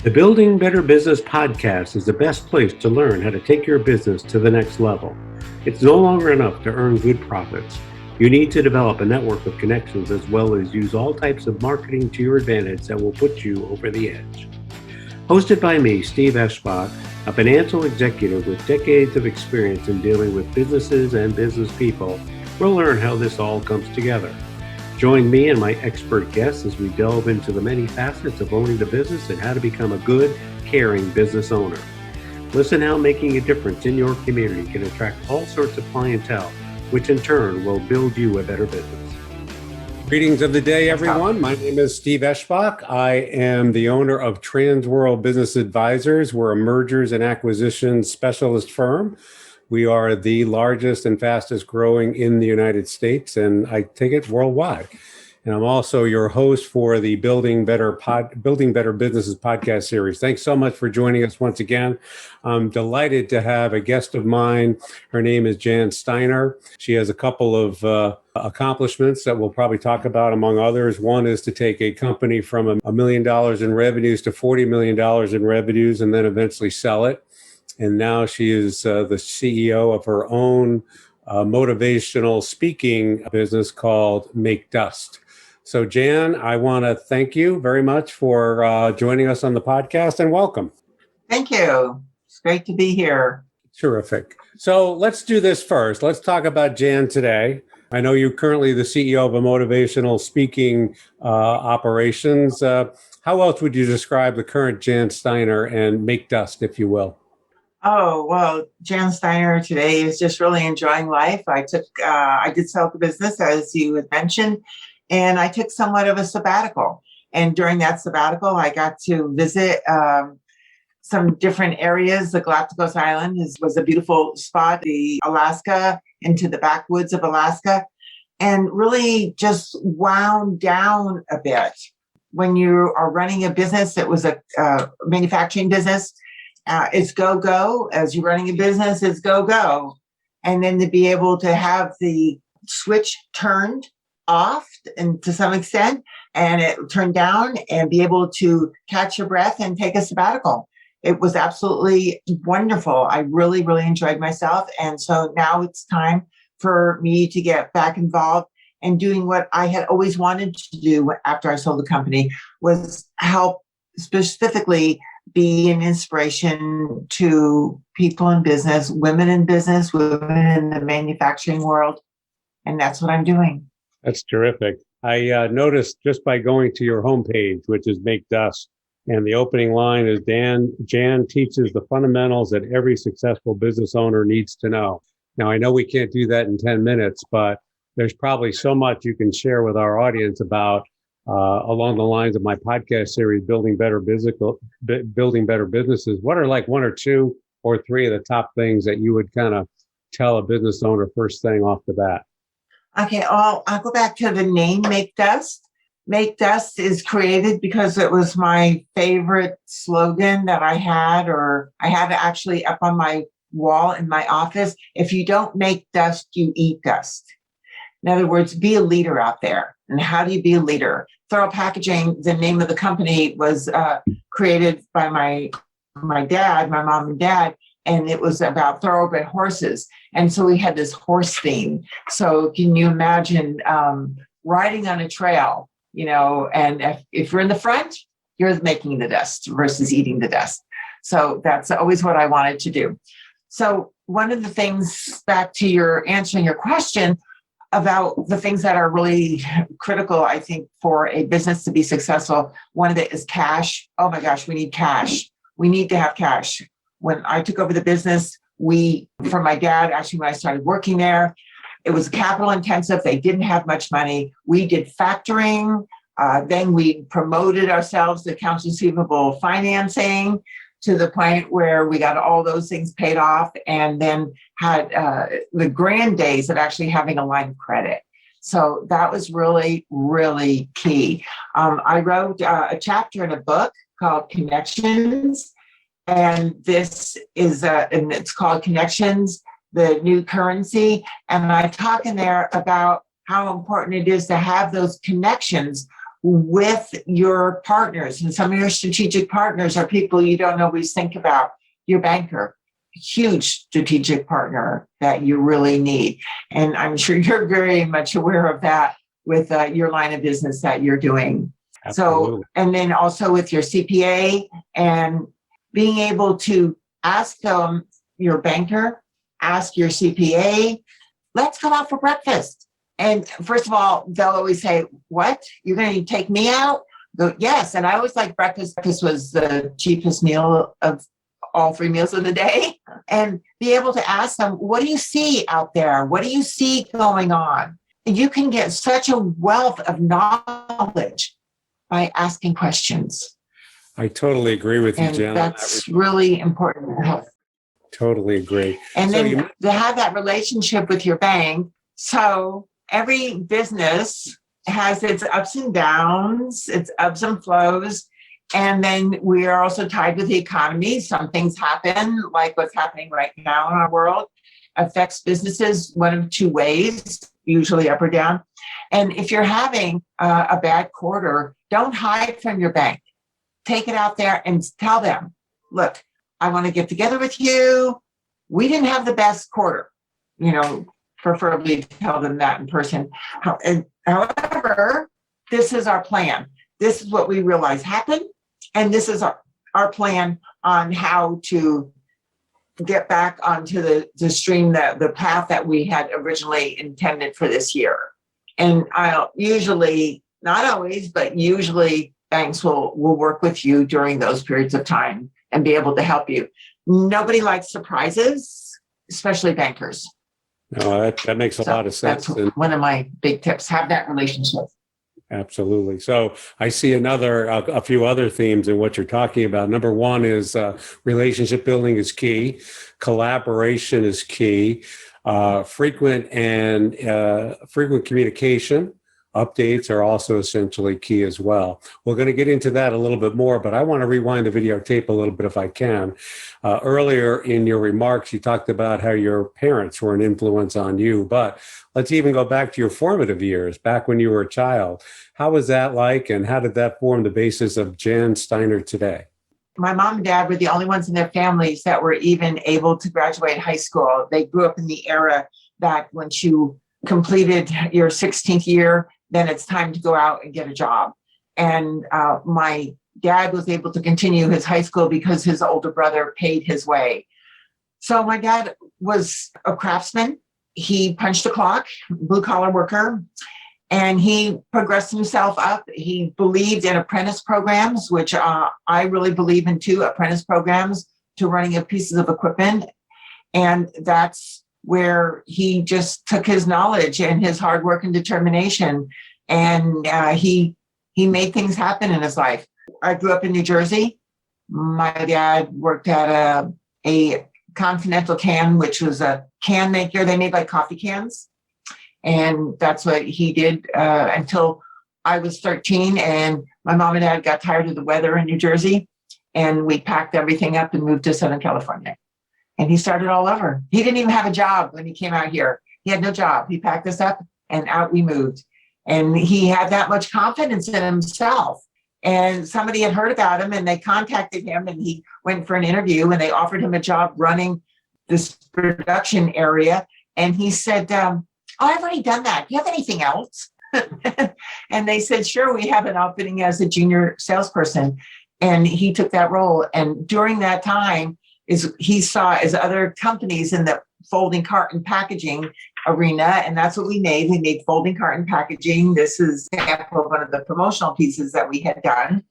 The Building Better Business podcast is the best place to learn how to take your business to the next level. It's no longer enough to earn good profits. You need to develop a network of connections as well as use all types of marketing to your advantage that will put you over the edge. Hosted by me, Steve Eschbach, a financial executive with decades of experience in dealing with businesses and business people, we'll learn how this all comes together. Join me and my expert guests as we delve into the many facets of owning the business and how to become a good, caring business owner. Listen how making a difference in your community can attract all sorts of clientele, which in turn will build you a better business. Greetings of the day, everyone. My name is Steve Eschbach. I am the owner of Transworld Business Advisors. We're a mergers and acquisitions specialist firm. We are the largest and fastest growing in the United States, and I take it worldwide. And I'm also your host for the Building Better Businesses podcast series. Thanks so much for joining us once again. I'm delighted to have a guest of mine. Her name is Janet Steiner. She has a couple of accomplishments that we'll probably talk about, among others. One is to take a company from $1 million in revenues to $40 million in revenues and then eventually sell it. And now she is the CEO of her own motivational speaking business called Make Dust. So, Jan, I want to thank you very much for joining us on the podcast and welcome. Thank you. It's great to be here. Terrific. So let's do this first. Let's talk about Jan today. I know you're currently the CEO of a motivational speaking operations. How else would you describe the current Jan Steiner and Make Dust, if you will? Oh, well, Janet Steiner today is just really enjoying life. I did sell the business, as you had mentioned, and I took somewhat of a sabbatical. And during that sabbatical, I got to visit some different areas. The Galapagos Island was a beautiful spot, the Alaska, into the backwoods of Alaska, and really just wound down a bit. When you are running a business, it was a manufacturing business. It's go. As you're running a business, it's go. And then to be able to have the switch turned off and to some extent, and it turned down and be able to catch your breath and take a sabbatical. It was absolutely wonderful. I really, really enjoyed myself. And so now it's time for me to get back involved and doing what I had always wanted to do after I sold the company, was help specifically be an inspiration to people in business, women in the manufacturing world. And that's what I'm doing. That's terrific. I noticed just by going to your homepage, which is Make Dust, and the opening line is Jan teaches the fundamentals that every successful business owner needs to know. Now, I know we can't do that in 10 minutes, but there's probably so much you can share with our audience about along the lines of my podcast series, Building Better Businesses. What are like one or two or three of the top things that you would kind of tell a business owner first thing off the bat? Okay, I'll go back to the name Make Dust. Make Dust is created because it was my favorite slogan that I had actually up on my wall in my office. If you don't make dust, you eat dust. In other words, be a leader out there. And how do you be a leader? Thoro Packaging, the name of the company, was created by my mom and dad, and it was about thoroughbred horses. And so we had this horse theme. So can you imagine riding on a trail, and if you're in the front, you're making the dust versus eating the dust. So that's always what I wanted to do. So one of the things, back to answering your question, about the things that are really critical, I think, for a business to be successful. One of it is cash. Oh my gosh, we need cash. We need to have cash. When I took over the business, for my dad, actually, when I started working there, it was capital intensive. They didn't have much money. We did factoring. Then we promoted ourselves to accounts receivable financing, to the point where we got all those things paid off, and then had the grand days of actually having a line of credit. So that was really, really key. I wrote a chapter in a book called Connections, and this is and it's called Connections, the New Currency. And I talk in there about how important it is to have those connections with your partners. And some of your strategic partners are people you don't always think about. Your banker, huge strategic partner that you really need. And I'm sure you're very much aware of that with your line of business that you're doing. Absolutely. So, and then also with your CPA and being able to ask them, your banker, ask your CPA, let's go out for breakfast. And first of all, they'll always say, what? You're going to take me out? Go, yes. And I always like breakfast. Breakfast was the cheapest meal of all 3 meals of the day. And be able to ask them, what do you see out there? What do you see going on? You can get such a wealth of knowledge by asking questions. I totally agree with you, And Janet. that's really important. Totally agree. And So then to have that relationship with your bank. So every business has its ups and downs, its ebbs and flows. And then we are also tied with the economy. Some things happen, like what's happening right now in our world, affects businesses one of 2 ways, usually up or down. And if you're having a bad quarter, don't hide from your bank. Take it out there and tell them, look, I want to get together with you. We didn't have the best quarter, preferably tell them that in person. However, this is our plan. This is what we realize happened. And this is our plan on how to get back onto the stream, the path that we had originally intended for this year. And I'll usually, not always, but usually banks will work with you during those periods of time and be able to help you. Nobody likes surprises, especially bankers. No, that makes a lot of sense. That's one of my big tips. Have that relationship. Absolutely. So I see a few other themes in what you're talking about. Number one is relationship building is key. Collaboration is key. Frequent communication. Updates are also essentially key as well. We're going to get into that a little bit more, but I want to rewind the videotape a little bit if I can. Earlier in your remarks, you talked about how your parents were an influence on you, but let's even go back to your formative years, back when you were a child. How was that like, and how did that form the basis of Jan Steiner today? My mom and dad were the only ones in their families that were even able to graduate high school. They grew up in the era that once you completed your 16th year, then it's time to go out and get a job. And my dad was able to continue his high school because his older brother paid his way. So my dad was a craftsman. He punched a clock, blue collar worker, and he progressed himself up. He believed in apprentice programs, which I really believe in too, apprentice programs to running of pieces of equipment. And that's where he just took his knowledge and his hard work and determination, and he made things happen in his life. I grew up in New Jersey. My dad worked at a Continental Can, which was a can maker. They made like coffee cans, and that's what he did until I was 13. And my mom and dad got tired of the weather in New Jersey, and we packed everything up and moved to Southern California. And he started all over. He didn't even have a job when he came out here. He had no job. He packed us up and out we moved. And he had that much confidence in himself. And somebody had heard about him and they contacted him, and he went for an interview and they offered him a job running this production area. And he said, oh, I've already done that. Do you have anything else? And they said, sure, we have an opening as a junior salesperson. And he took that role. And during that time, he saw as other companies in the folding carton packaging arena, and that's what we made. We made folding carton packaging. This is an example of one of the promotional pieces that we had done.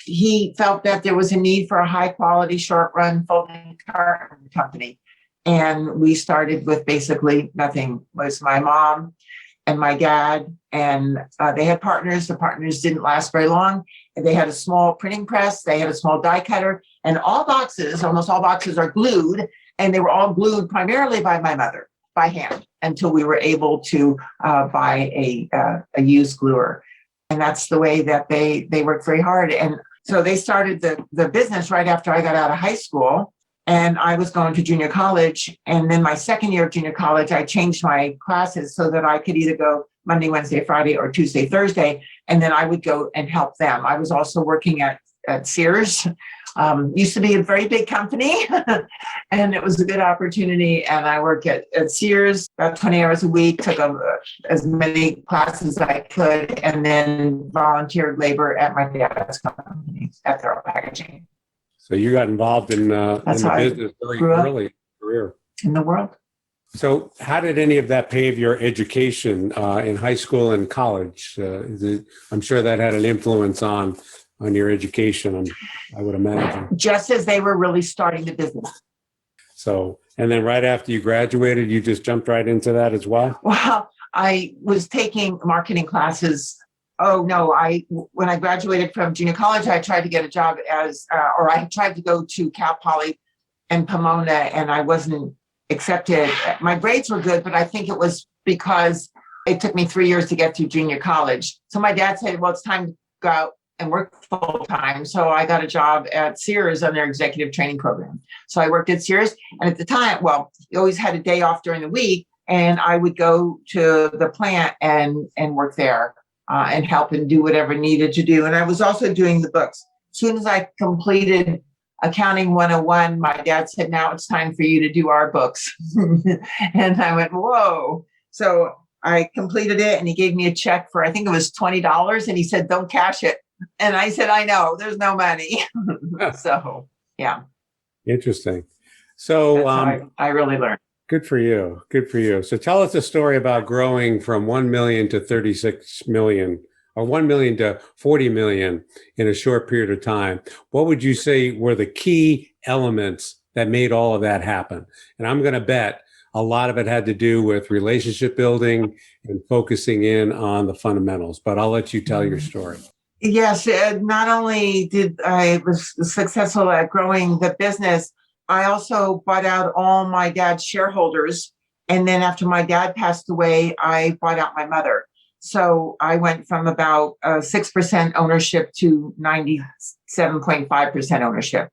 He felt that there was a need for a high quality, short run folding carton company. And we started with basically nothing. It was my mom and my dad, and they had partners. The partners didn't last very long. And they had a small printing press. They had a small die cutter, and almost all boxes are glued, and they were all glued primarily by my mother by hand until we were able to buy a used gluer. And that's the way that they worked very hard. And so they started the business right after I got out of high school. And I was going to junior college. And then my second year of junior college, I changed my classes so that I could either go Monday, Wednesday, Friday, or Tuesday, Thursday. And then I would go and help them. I was also working at Sears. Used to be a very big company and it was a good opportunity. And I worked at Sears about 20 hours a week, took as many classes as I could, and then volunteered labor at my dad's company at Thoro Packaging. So you got involved in the business very early in your career. In the world. So how did any of that pave your education in high school and college? I'm sure that had an influence on your education, I would imagine. Just as they were really starting the business. So, and then right after you graduated, you just jumped right into that as well? Well, I was taking marketing classes. Oh, no, when I graduated from junior college, I tried to get a job or I tried to go to Cal Poly in Pomona, and I wasn't accepted. My grades were good, but I think it was because it took me 3 years to get through junior college. So my dad said, well, it's time to go out and work full time. So I got a job at Sears on their executive training program. So I worked at Sears. And at the time, well, you always had a day off during the week. And I would go to the plant and work there and help and do whatever needed to do. And I was also doing the books. As soon as I completed Accounting 101, my dad said, now it's time for you to do our books. And I went, whoa. So I completed it and he gave me a check for, I think it was $20. And he said, don't cash it. And I said, I know, there's no money. So, yeah. Interesting. So I really learned. Good for you. Good for you. So tell us a story about growing from 1 million to 36 million. Or 1 million to 40 million in a short period of time. What would you say were the key elements that made all of that happen? And I'm going to bet a lot of it had to do with relationship building and focusing in on the fundamentals, but I'll let you tell your story. Yes, not only did I was successful at growing the business, I also bought out all my dad's shareholders. And then after my dad passed away, I bought out my mother. So I went from about 6% ownership to 97.5% ownership.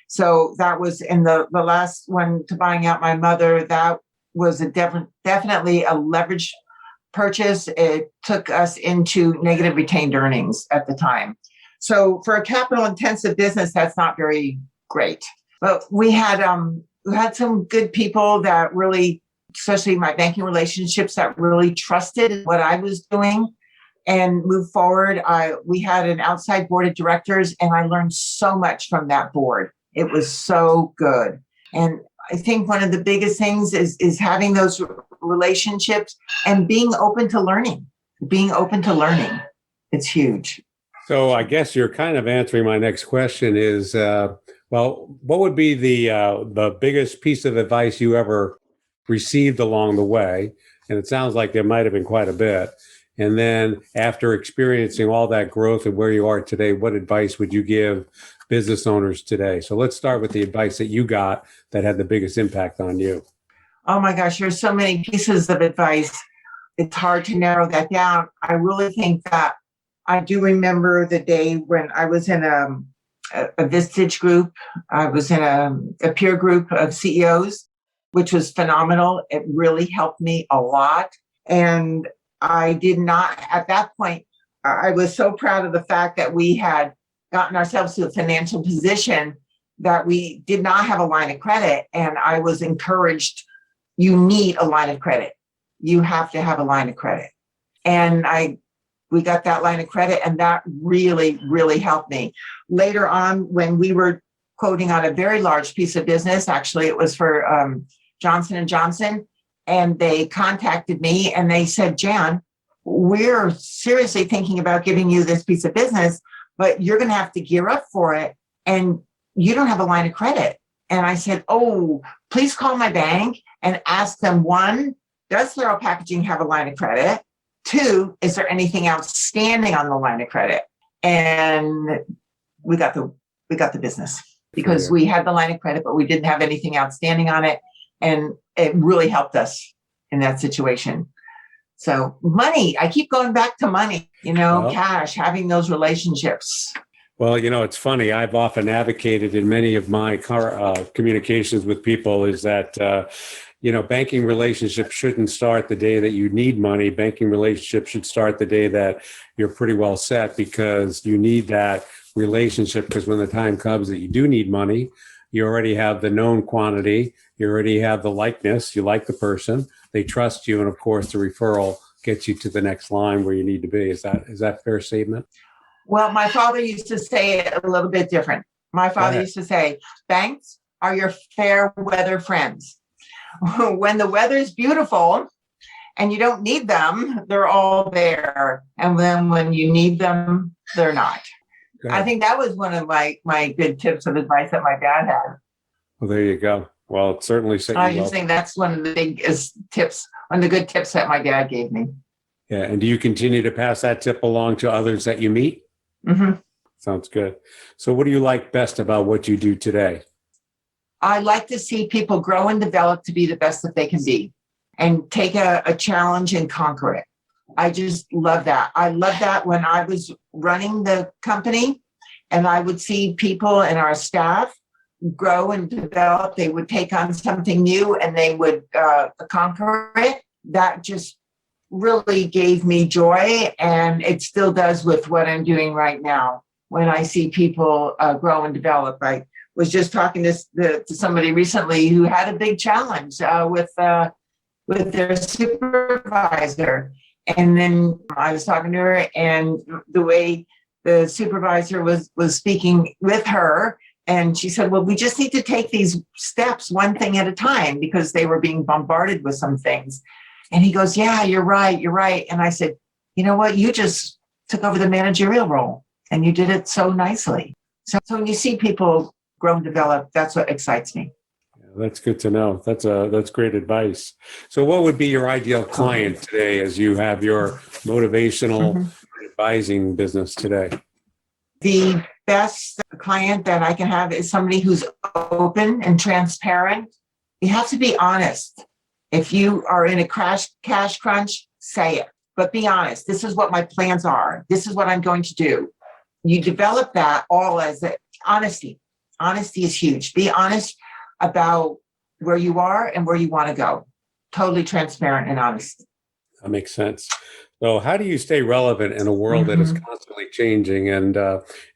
So that was in the last one to buying out my mother. That was definitely a leverage purchase. It took us into negative retained earnings at the time. So for a capital intensive business, that's not very great. But we had some good people that really, especially my banking relationships, that really trusted what I was doing and moved forward. We had an outside board of directors, and I learned so much from that board. It was so good. And I think one of the biggest things is having those relationships and being open to learning. It's huge. So I guess you're kind of answering my next question is, well, what would be the biggest piece of advice you ever received along the way? And it sounds like there might have been quite a bit. And then after experiencing all that growth and where you are today, what advice would you give business owners today? So let's start with the advice that you got that had the biggest impact on you. Oh my gosh, there's so many pieces of advice. It's hard to narrow that down. I really think that I do remember the day when I was in a Vistage group. I was in a peer group of CEOs, which was phenomenal. It really helped me a lot. And I did not, at that point, I was so proud of the fact that we had gotten ourselves to a financial position that we did not have a line of credit. And I was encouraged, you need a line of credit. You have to have a line of credit. And we got that line of credit, and that really, really helped me. Later on, when we were quoting on a very large piece of business, actually it was for Johnson & Johnson, and they contacted me and they said, Jan, we're seriously thinking about giving you this piece of business, but you're going to have to gear up for it, and you don't have a line of credit. And I said, oh, please call my bank and ask them, one, does Thoro Packaging have a line of credit? Two, is there anything outstanding on the line of credit? And we got the business because we had the line of credit, but we didn't have anything outstanding on it. And it really helped us in that situation. So money, I keep going back to money, cash, having those relationships. Well, it's funny. I've often advocated in many of my communications with people is that, banking relationships shouldn't start the day that you need money. Banking relationships should start the day that you're pretty well set, because you need that relationship, because when the time comes that you do need money, you already have the known quantity, you already have the likeness, you like the person, they trust you, and of course the referral gets you to the next line where you need to be. Is that a fair statement? Well, my father used to say it a little bit different. My father used to say, banks are your fair weather friends. When the weather's beautiful and you don't need them, they're all there. And then when you need them, they're not. I think that was one of my good tips of advice that my dad had. Well, there you go. Well, it certainly set you I just think that's one of the biggest tips, one of the good tips that my dad gave me. Yeah. And do you continue to pass that tip along to others that you meet? Mm-hmm. Sounds good. So what do you like best about what you do today? I like to see people grow and develop to be the best that they can be, and take a challenge and conquer it. I just love that. I love that when I was running the company and I would see people in our staff grow and develop. They would take on something new and they would conquer it. That just really gave me joy, and it still does with what I'm doing right now. When I see people grow and develop, I was just talking to somebody recently who had a big challenge with their supervisor. And then I was talking to her, and the way the supervisor was speaking with her, and she said, well, we just need to take these steps one thing at a time, because they were being bombarded with some things. And he goes, yeah, you're right. And I said, you know what? You just took over the managerial role and you did it so nicely. So when you see people grow and develop, that's what excites me. That's good to know. That's great advice. So what would be your ideal client today as you have your motivational advising business today? The best client that I can have is somebody who's open and transparent. You have to be honest. If you are in a cash crunch, say it, but be honest. This is what my plans are. This is what I'm going to do. You develop that all as honesty. Honesty is huge. Be honest about where you are and where you want to go. Totally transparent and honest. That makes sense. So how do you stay relevant in a world that is constantly changing? And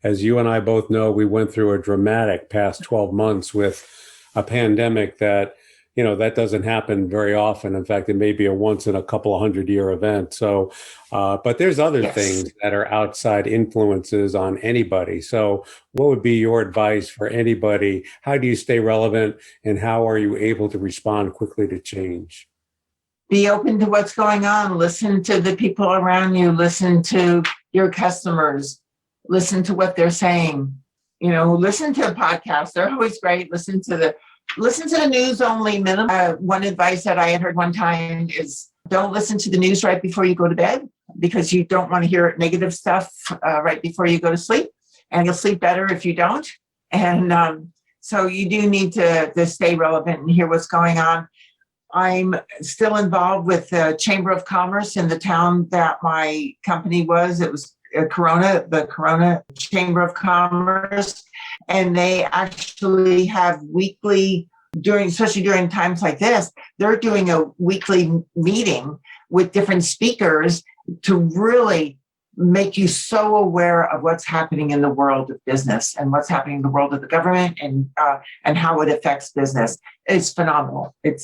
as you and I both know, we went through a dramatic past 12 months with a pandemic that, that doesn't happen very often. In fact, it may be a once in a couple of 100-year event. So, but there's other things that are outside influences on anybody. So what would be your advice for anybody? How do you stay relevant, and how are you able to respond quickly to change? Be open to what's going on. Listen to the people around you. Listen to your customers. Listen to what they're saying. Listen to podcasts. They're always great. Listen to the news only minimum. One advice that I had heard one time is don't listen to the news right before you go to bed, because you don't want to hear negative stuff right before you go to sleep, and you'll sleep better if you don't. And so you do need to stay relevant and hear what's going on. I'm still involved with the Chamber of Commerce in the town that my company was. It was the Corona Chamber of Commerce. And they actually have weekly, especially during times like this, they're doing a weekly meeting with different speakers to really make you so aware of what's happening in the world of business and what's happening in the world of the government, and how it affects business. It's phenomenal. It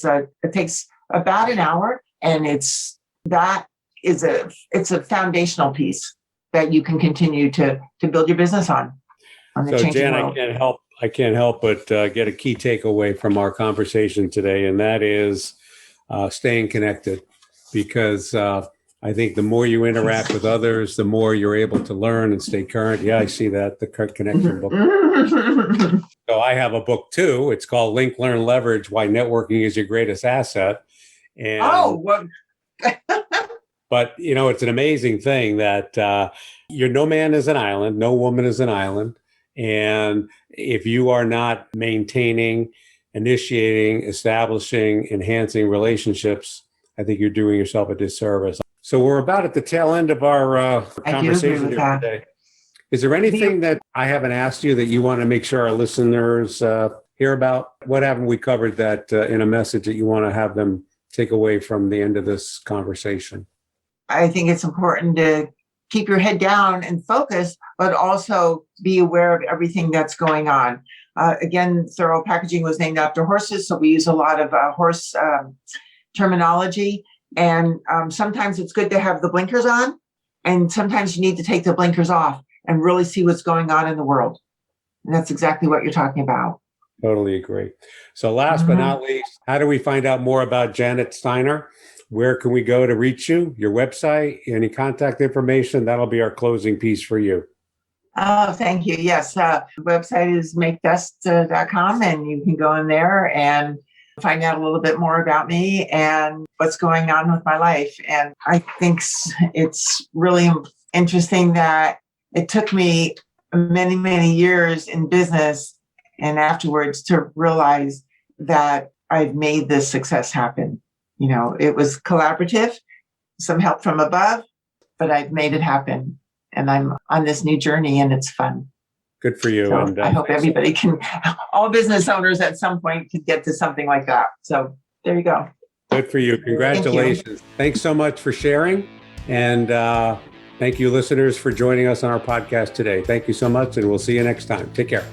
takes about an hour, and it's a foundational piece that you can continue to build your business on. So Jan, I can't help but get a key takeaway from our conversation today, and that is staying connected, because I think the more you interact with others, the more you're able to learn and stay current. Yeah, I see that, the connection book. So I have a book too. It's called Link, Learn, Leverage: Why Networking is Your Greatest Asset. And but it's an amazing thing that no man is an island, no woman is an island. And if you are not maintaining, initiating, establishing, enhancing relationships, I think you're doing yourself a disservice. So we're about at the tail end of our conversation here today. Is there anything that I haven't asked you that you want to make sure our listeners hear about? What haven't we covered that in a message that you want to have them take away from the end of this conversation? I think it's important to keep your head down and focus, but also be aware of everything that's going on. Again, Thoro Packaging was named after horses, so we use a lot of horse terminology. And sometimes it's good to have the blinkers on, and sometimes you need to take the blinkers off and really see what's going on in the world. And that's exactly what you're talking about. Totally agree. So last but not least, how do we find out more about Janet Steiner? Where can we go to reach you? Your website, any contact information? That'll be our closing piece for you. Oh, thank you. Yes. The website is makedust.com, and you can go in there and find out a little bit more about me and what's going on with my life. And I think it's really interesting that it took me many, many years in business and afterwards to realize that I've made this success happen. You know, it was collaborative, some help from above, but I've made it happen. And I'm on this new journey, and it's fun. Good for you. So And I hope everybody can, all business owners at some point could get to something like that. So there you go. Good for you. Congratulations. Thank you. Thanks so much for sharing. And thank you, listeners, for joining us on our podcast today. Thank you so much, and we'll see you next time. Take care.